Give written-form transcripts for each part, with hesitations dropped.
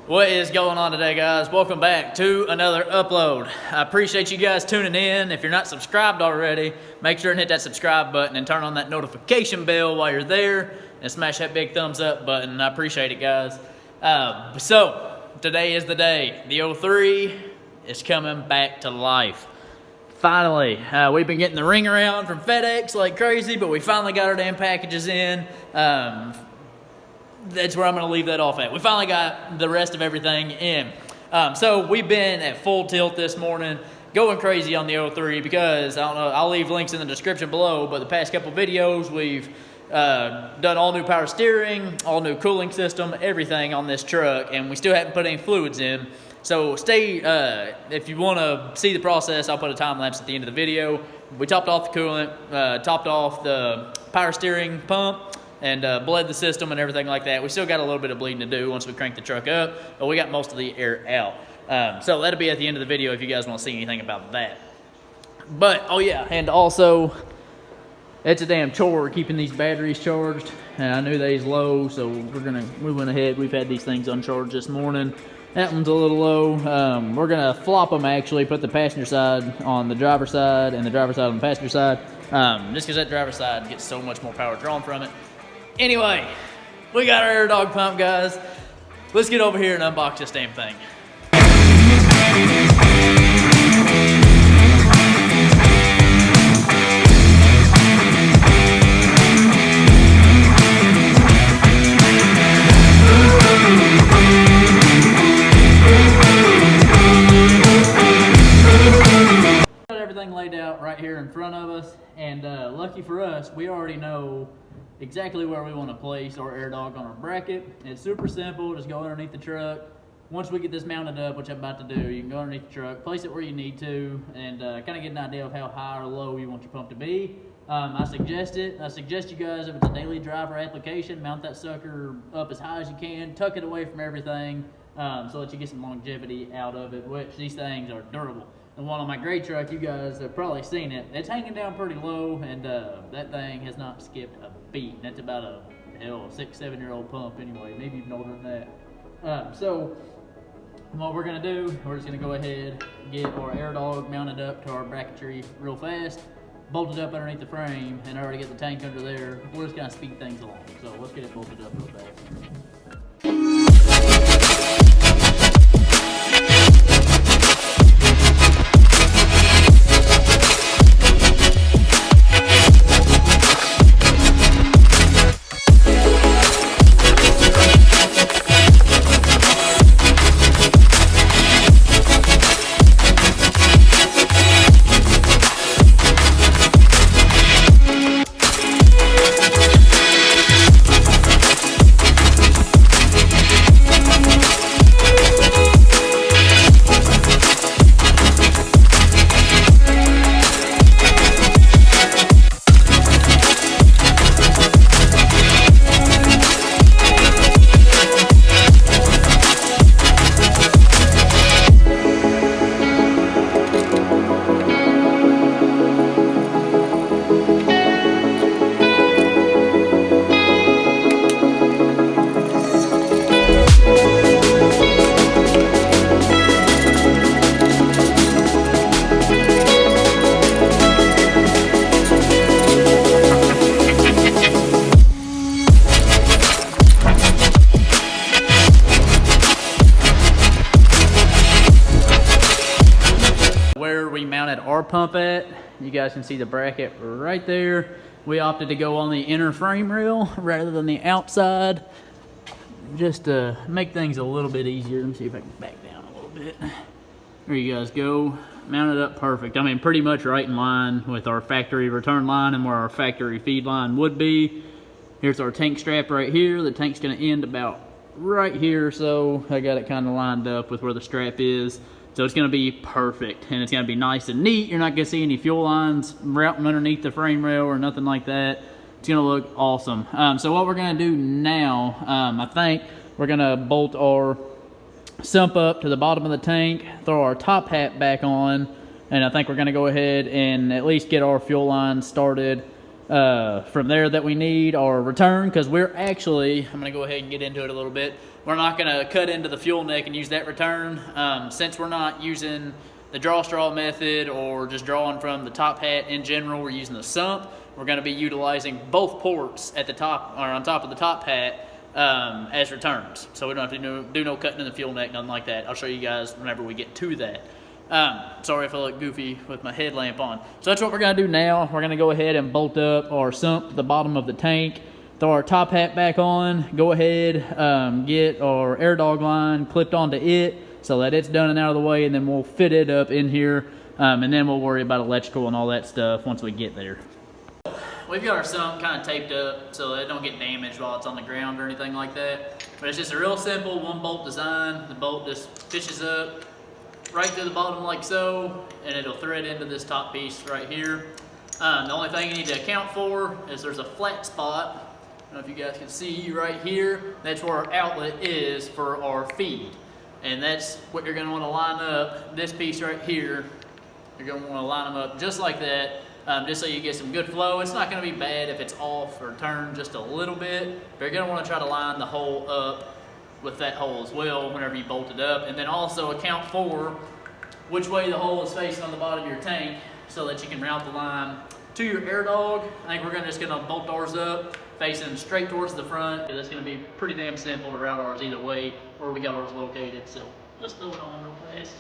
What is going on today, guys? Welcome back to another upload. I appreciate you guys tuning in. If you're not subscribed already, make sure and hit that subscribe button and turn on that notification bell while you're there and smash that big thumbs up button. I appreciate it, guys. So today is the day. The 03 is coming back to life. Finally, we've been getting the ring around from FedEx like crazy, but we finally got our damn packages in. That's where I'm going to leave that off at. We finally got the rest of everything in. So we've been at full tilt this morning, going crazy on the 03 because, I don't know, I'll leave links in the description below, but the past couple videos we've done all new power steering, all new cooling system, everything on this truck, and we still haven't put any fluids in. So stay, if you want to see the process, I'll put a time lapse at the end of the video. We topped off the coolant, topped off the power steering pump, and bled the system and everything like that. We still got a little bit of bleeding to do once we crank the truck up, but we got most of the air out. So that'll be at the end of the video if you guys want to see anything about that. But, oh yeah, and also, it's a damn chore keeping these batteries charged. And I knew they was low, so we went ahead. We've had these things uncharged this morning. That one's a little low. We're gonna flop them actually, put the passenger side on the driver's side and the driver's side on the passenger side. Just because that driver's side gets so much more power drawn from it. Anyway, we got our Airdog pump, guys. Let's get over here and unbox this damn thing. Got everything laid out right here in front of us, and lucky for us, we already know exactly where we want to place our Airdog on our bracket. It's super simple. Just go underneath the truck. Once we get this mounted up, which I'm about to do, you can go underneath the truck, place it where you need to, and kind of get an idea of how high or low you want your pump to be. I suggest you guys, if it's a daily driver application, mount that sucker up as high as you can, tuck it away from everything, so that you get some longevity out of it, which these things are durable. The one on my gray truck, you guys have probably seen it. It's hanging down pretty low, and that thing has not skipped a beat. That's about a 6-7-year-old pump anyway, maybe even older than that. So what we're gonna do, we're just gonna go ahead, get our Airdog mounted up to our bracketry real fast, bolted up underneath the frame, and I already get the tank under there. We're just gonna speed things along. So let's get it bolted up real fast. Where we mounted our pump at, you guys can see the bracket right there. We opted to go on the inner frame rail rather than the outside, just to make things a little bit easier. Let me see if I can back down a little bit. There you guys go, mounted up perfect. I mean, pretty much right in line with our factory return line and where our factory feed line would be. Here's our tank strap right here. The tank's gonna end about right here, so I got it kind of lined up with where the strap is. So it's gonna be perfect, and it's gonna be nice and neat. You're not gonna see any fuel lines routing underneath the frame rail or nothing like that. It's gonna look awesome. So what we're gonna do now, I think we're gonna bolt our sump up to the bottom of the tank, throw our top hat back on, and I think we're gonna go ahead and at least get our fuel line started from there that we need or return, because we're actually, I'm going to go ahead and get into it a little bit. We're not going to cut into the fuel neck and use that return. Since we're not using the draw straw method or just drawing from the top hat in general, we're using the sump. We're going to be utilizing both ports at the top, or on top of the top hat, as returns. So we don't have to do no cutting in the fuel neck, nothing like that. I'll show you guys whenever we get to that. Sorry if I look goofy with my headlamp on. So that's what we're going to do now. We're going to go ahead and bolt up our sump to the bottom of the tank, throw our top hat back on, go ahead, get our Airdog line clipped onto it so that it's done and out of the way, and then we'll fit it up in here, and then we'll worry about electrical and all that stuff once we get there. We've got our sump kind of taped up so that it don't get damaged while it's on the ground or anything like that. But it's just a real simple one bolt design. The bolt just fishes up right through the bottom like so, and it'll thread into this top piece right here. The only thing you need to account for is there's a flat spot. I don't know if you guys can see right here. That's where our outlet is for our feed. And that's what you're gonna wanna line up. This piece right here, you're gonna wanna line them up just like that. Just so you get some good flow. It's not going to be bad if it's off or turned just a little bit, but you're going to want to try to line the hole up with that hole as well whenever you bolt it up, and then also account for which way the hole is facing on the bottom of your tank so that you can route the line to your Airdog. I think we're just going to bolt ours up facing straight towards the front. That's going to be pretty damn simple to route ours either way where we got ours located. So let's throw it on real fast.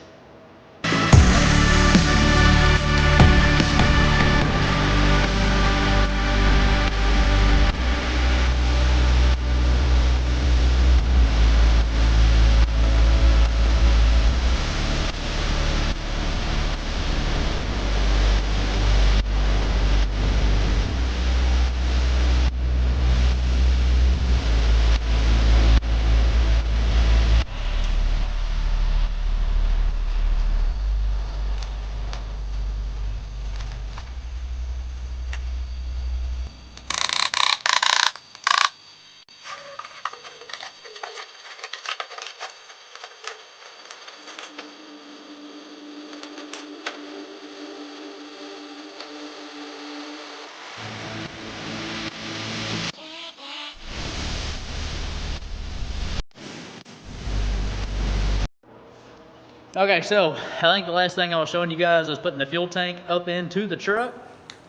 Okay, so I think the last thing I was showing you guys was putting the fuel tank up into the truck.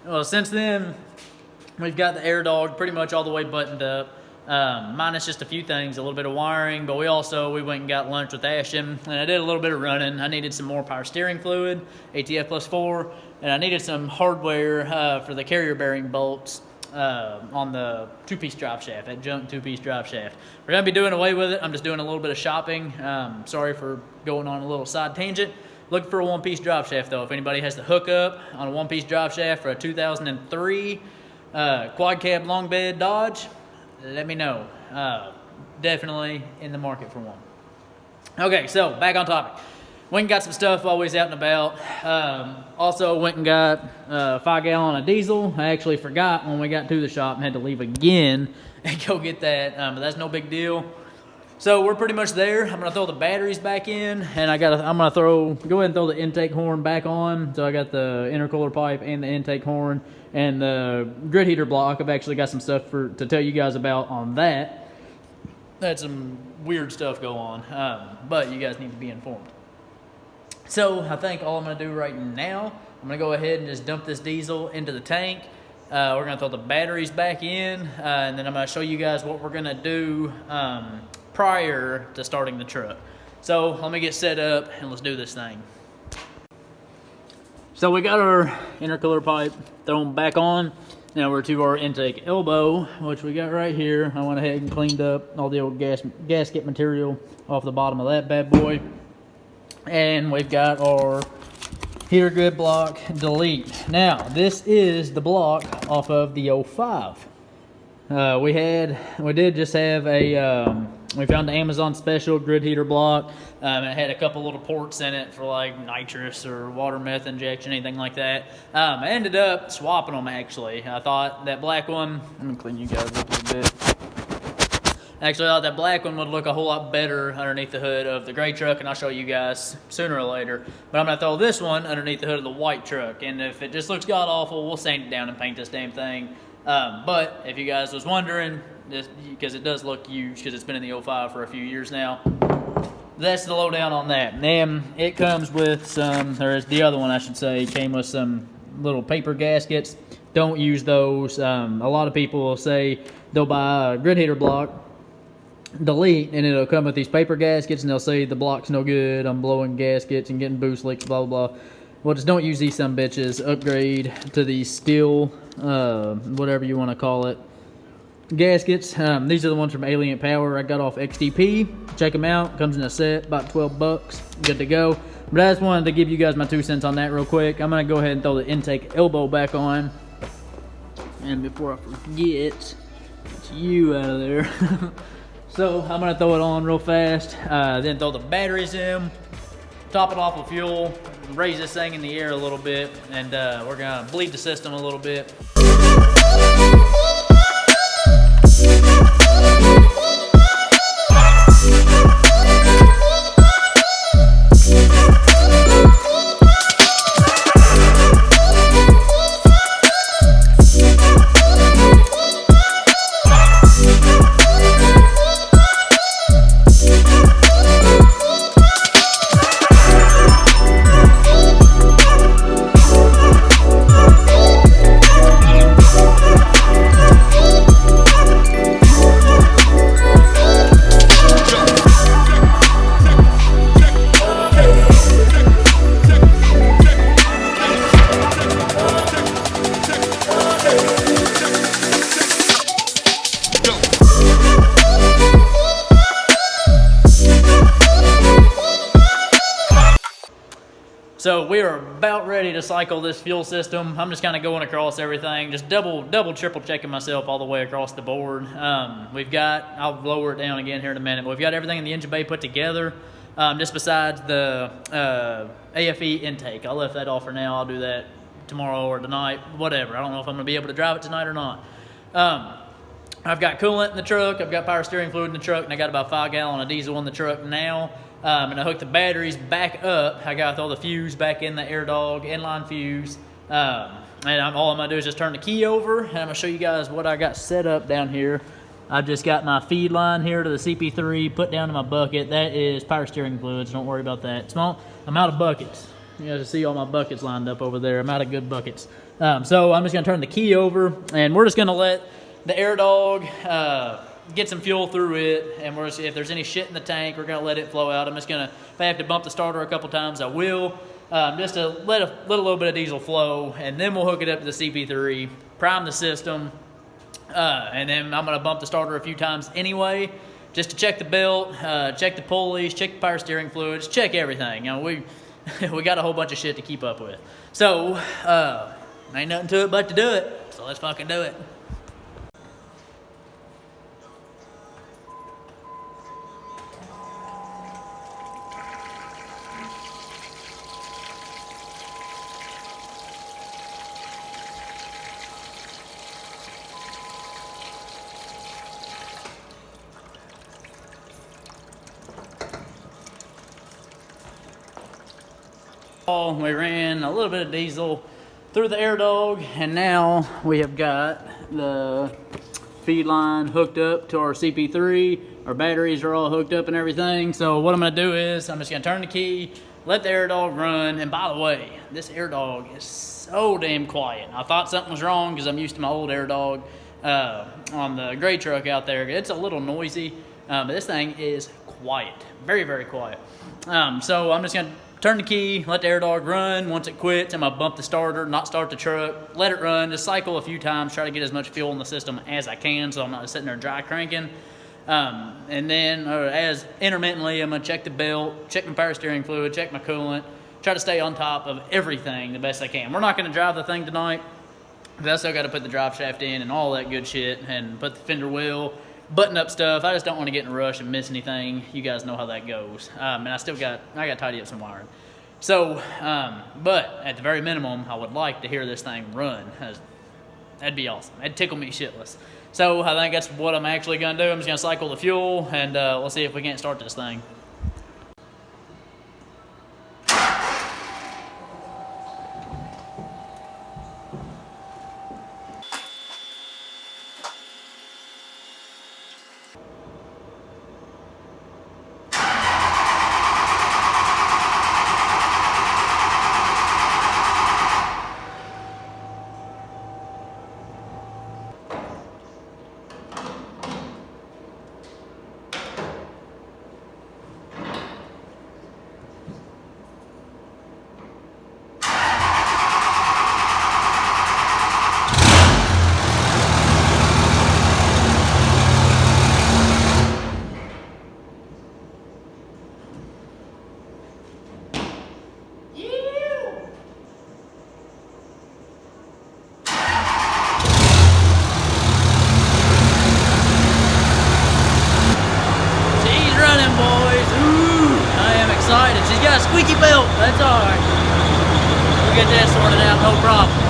Well, since then, we've got the Airdog pretty much all the way buttoned up, minus just a few things, a little bit of wiring, but we went and got lunch with Ashton, and I did a little bit of running. I needed some more power steering fluid, ATF plus 4, and I needed some hardware for the carrier bearing bolts on the two-piece drive shaft, that junk two-piece drive shaft. We're going to be doing away with it. I'm just doing a little bit of shopping. Sorry for going on a little side tangent. Looking for a one-piece drive shaft, though. If anybody has to hook up on a one-piece drive shaft for a 2003 quad cab long bed Dodge, let me know. Definitely in the market for one. Okay, so back on topic. Went and got some stuff while we was out and about. Also went and got 5 gallon of diesel. I actually forgot when we got to the shop and had to leave again and go get that, but that's no big deal. So we're pretty much there. I'm gonna throw the batteries back in, and I'm gonna go ahead and throw the intake horn back on. So I got the intercooler pipe and the intake horn and the grid heater block. I've actually got some stuff to tell you guys about on that. Had some weird stuff go on, but you guys need to be informed. So I think all I'm going to do right now, I'm going to go ahead and just dump this diesel into the tank. We're going to throw the batteries back in, and then I'm going to show you guys what we're going to do prior to starting the truck. So let me get set up and let's do this thing. So we got our intercooler pipe thrown back on. Now we're to our intake elbow, which we got right here. I went ahead and cleaned up all the old gasket material off the bottom of that bad boy. And we've got our heater grid block delete. Now, this is the block off of the 05. We did just have we found the Amazon special grid heater block. It had a couple little ports in it for like nitrous or water meth injection, anything like that. I ended up swapping them actually. I thought that black one, let me clean you guys up a little bit. Actually, I thought that black one would look a whole lot better underneath the hood of the gray truck, and I'll show you guys sooner or later. But I'm going to throw this one underneath the hood of the white truck, and if it just looks god-awful, we'll sand it down and paint this damn thing. But if you guys was wondering, because it does look used because it's been in the 05 for a few years now, that's the lowdown on that. And then it comes with some, or the other one I should say, came with some little paper gaskets. Don't use those. A lot of people will say they'll buy a grid heater block, delete, and it'll come with these paper gaskets, and they'll say the block's no good, I'm blowing gaskets and getting boost leaks, blah, blah, blah. Well, just don't use these some bitches. Upgrade to these steel, whatever you want to call it, gaskets. These are the ones from Alien Power I got off XDP. Check them out. Comes in a set, about 12 bucks. Good to go. But I just wanted to give you guys my 2 cents on that real quick. I'm going to go ahead and throw the intake elbow back on. And before I forget, get you out of there. So I'm going to throw it on real fast. Then throw the batteries in. Top it off with fuel. Raise this thing in the air a little bit. And we're going to bleed the system a little bit. So we are about ready to cycle this fuel system. I'm just kind of going across everything, just double, triple checking myself all the way across the board. We've got, I'll lower it down again here in a minute, but we've got everything in the engine bay put together, just besides the AFE intake. I left that off for now. I'll do that tomorrow or tonight, whatever. I don't know if I'm going to be able to drive it tonight or not. I've got coolant in the truck, I've got power steering fluid in the truck, and I got about 5 gallons of diesel in the truck now. And I hooked the batteries back up. I got to throw the fuse back in the Airdog inline fuse. And all I'm going to do is just turn the key over, and I'm going to show you guys what I got set up down here. I've just got my feed line here to the CP3 put down to my bucket. That is power steering fluids. Don't worry about that. I'm out of buckets. You guys see all my buckets lined up over there. I'm out of good buckets. So I'm just going to turn the key over, and we're just going to let the Airdog get some fuel through it, and if there's any shit in the tank, we're going to let it flow out. I'm just going to, if I have to bump the starter a couple times, I will, just to let a little bit of diesel flow, and then we'll hook it up to the CP3, prime the system, and then I'm going to bump the starter a few times anyway, just to check the belt, check the pulleys, check the power steering fluids, check everything. You know, we got a whole bunch of shit to keep up with. So, ain't nothing to it but to do it, so let's fucking do it. We ran a little bit of diesel through the Airdog, and now we have got the feed line hooked up to our CP3. Our batteries are all hooked up and everything. So what I'm going to do is I'm just going to turn the key, let the Airdog run. And by the way, this Airdog is so damn quiet. I thought something was wrong because I'm used to my old Airdog on the gray truck out there. It's a little noisy, but this thing is quiet, very, very quiet. So I'm just going to turn the key, let the Airdog run. Once it quits, I'm going to bump the starter, not start the truck, let it run, just cycle a few times, try to get as much fuel in the system as I can so I'm not sitting there dry cranking. And then as intermittently, I'm going to check the belt, check my power steering fluid, check my coolant, try to stay on top of everything the best I can. We're not going to drive the thing tonight, because I still got to put the drive shaft in and all that good shit and put the fender wheel, button up stuff. I just don't want to get in a rush and miss anything. You guys know how that goes. And I got to tidy up some wiring. So, but at the very minimum, I would like to hear this thing run. That'd be awesome. That'd tickle me shitless. So I think that's what I'm actually going to do. I'm just going to cycle the fuel, and we'll see if we can't start this thing. squeaky belt. That's all right. We'll get that sorted out, no problem.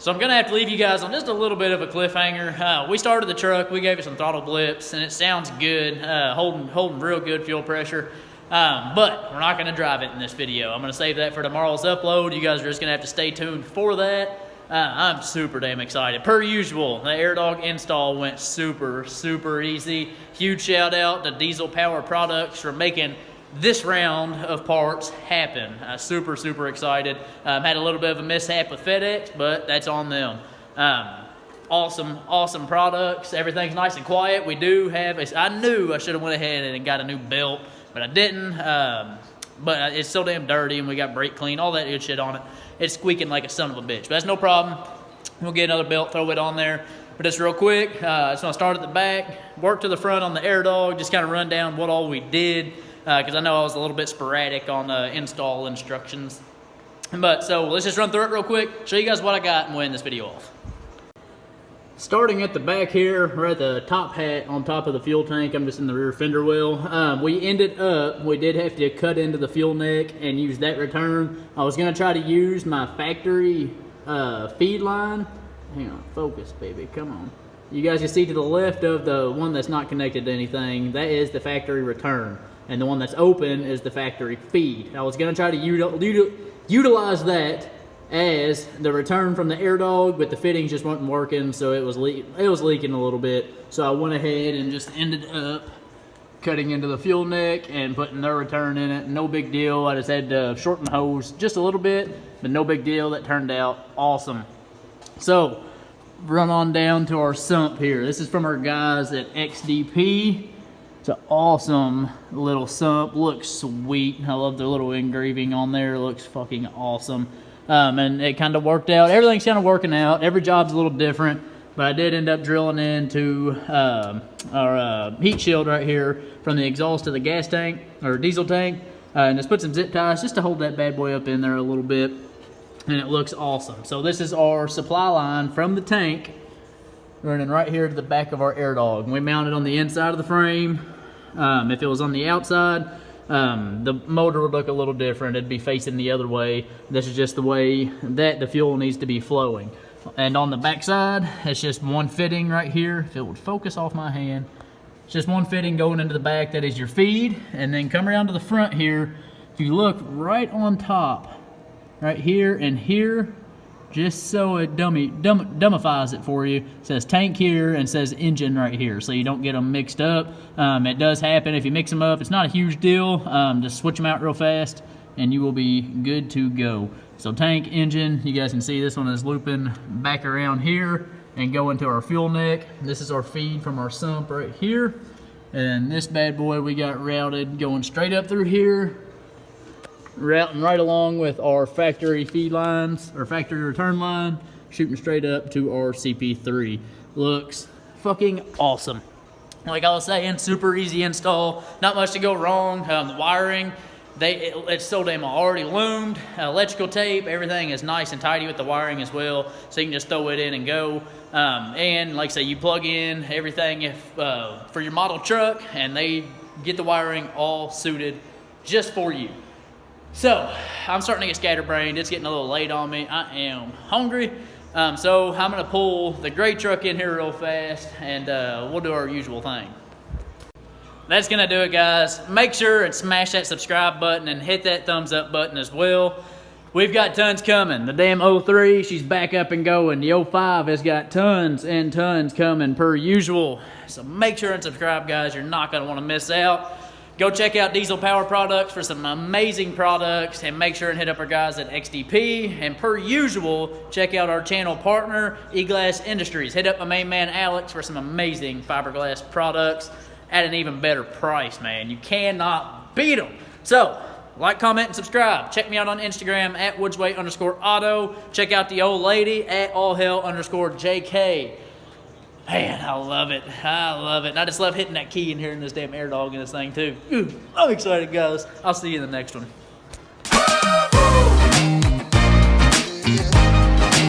So I'm gonna have to leave you guys on just a little bit of a cliffhanger. We started the truck, we gave it some throttle blips, and it sounds good, holding real good fuel pressure. But we're not gonna drive it in this video. I'm gonna save that for tomorrow's upload. You guys are just gonna have to stay tuned for that. I'm super damn excited. Per usual, the Airdog install went super easy. Huge shout out to Diesel Power Products for making this round of parts happen. Super excited. Had a little bit of a mishap with FedEx, but that's on them. Awesome products. Everything's nice and quiet. We do have I knew I should have went ahead and got a new belt, but I didn't. But it's so damn dirty, and we got brake clean, all that good shit on it. It's squeaking like a son of a bitch, but that's no problem. We'll get another belt, throw it on there. But just real quick, just gonna start at the back, work to the front on the Airdog, just kind of run down what all we did, because I know I was a little bit sporadic on install instructions. But so let's just run through it real quick, show you guys what I got, and we'll end this video off. Starting at the back here, we're at the top hat on top of the fuel tank. I'm just in the rear fender well. We did have to cut into the fuel neck and use that return. I was gonna try to use my factory feed line. Hang on, focus, baby, come on. you guys can see to the left of the one that's not connected to anything, that is the factory return. And the one that's open is the factory feed. I was gonna try to utilize that as the return from the Airdog, but the fittings just weren't working, so it was leaking a little bit. So I went ahead and just ended up cutting into the fuel neck and putting their return in it. No big deal. I just had to shorten the hose just a little bit, but no big deal. That turned out awesome. So run on down to our sump here. This is from our guys at XDP. It's an awesome little sump. Looks sweet. I love the little engraving on there. It looks fucking awesome. And it kind of worked out. Everything's kind of working out. Every job's a little different. But I did end up drilling into our heat shield right here from the exhaust to the gas tank or diesel tank. And just put some zip ties just to hold that bad boy up in there a little bit. And it looks awesome. So this is our supply line from the tank running right here to the back of our Airdog. We mount it on the inside of the frame. If it was on the outside, the motor would look a little different. It'd be facing the other way. This is just the way that the fuel needs to be flowing. And on the back side, it's just one fitting right here. If it would focus off my hand, it's just one fitting going into the back. That is your feed. And then come around to the front here. If you look right on top, right here and here, just so it dumbifies it for you. It says tank here and says engine right here, so you don't get them mixed up. It does happen if you mix them up. It's not a huge deal. Just switch them out real fast and you will be good to go. So tank, engine, you guys can see this one is looping back around here and going to our fuel neck. This is our feed from our sump right here. And this bad boy we got routed going straight up through here, routing right along with our factory feed lines, or factory return line, shooting straight up to our CP3. Looks fucking awesome. Like I was saying, super easy install, not much to go wrong. The wiring, it's so damn already loomed. Electrical tape, everything is nice and tidy with the wiring as well, so you can just throw it in and go. And like I say, you plug in everything for your model truck, and they get the wiring all suited just for you. So, I'm starting to get scatterbrained. It's getting a little late on me. I am hungry. So, I'm going to pull the gray truck in here real fast, and we'll do our usual thing. That's going to do it, guys. Make sure and smash that subscribe button and hit that thumbs up button as well. We've got tons coming. The damn 03, she's back up and going. The 05 has got tons and tons coming per usual. So, make sure and subscribe, guys. You're not going to want to miss out. Go check out Diesel Power Products for some amazing products, and make sure and hit up our guys at XDP. And per usual, check out our channel partner, E-Glass Industries. Hit up my main man, Alex, for some amazing fiberglass products at an even better price, man. You cannot beat them. So, like, comment, and subscribe. Check me out on Instagram at Woodsway_auto. Check out the old lady at allhell_JK. Man, I love it. I love it. And I just love hitting that key and hearing this damn Airdog in this thing, too. Ooh, I'm excited, guys. I'll see you in the next one.